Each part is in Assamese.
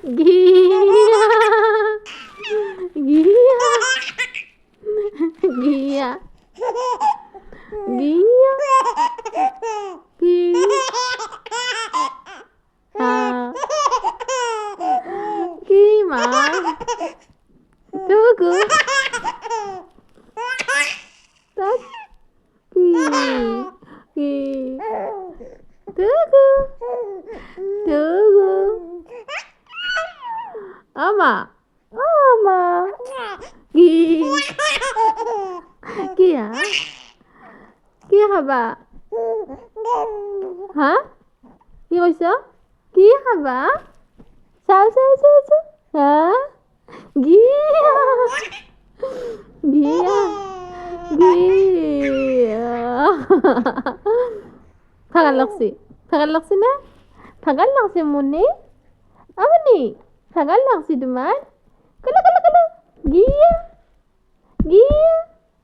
Gia. Gia. Gia. Gia. Gia. À. Ghi mà. Cứ. Tất. Ghi. Ghi. Tunggu. Ama. Gi. Kia. Kia haba. Hả? কি কৈছ? কি খাবা? চাও। হা? গিয়া। গিয়া। ভাগাল লাগছি না? ভাগাল লাগছে মনে? আমনি ভাগাল লাগছি তোমার? কলো গিয়া।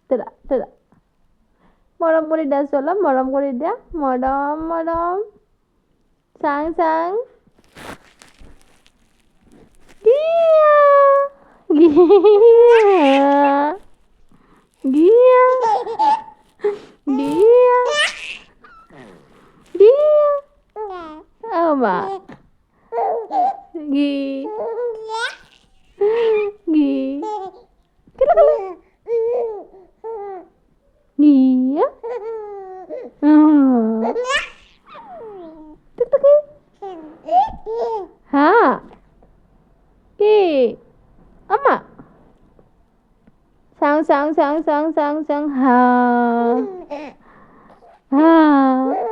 তোরা মরম করে দেয়া চলো, মরম করে দেয়া, মরম সাং গিয়া। গিয়া। Ama. Gi. Kalo. Iya. Tuk. Ha. Ki. Ama. Sang. Ha.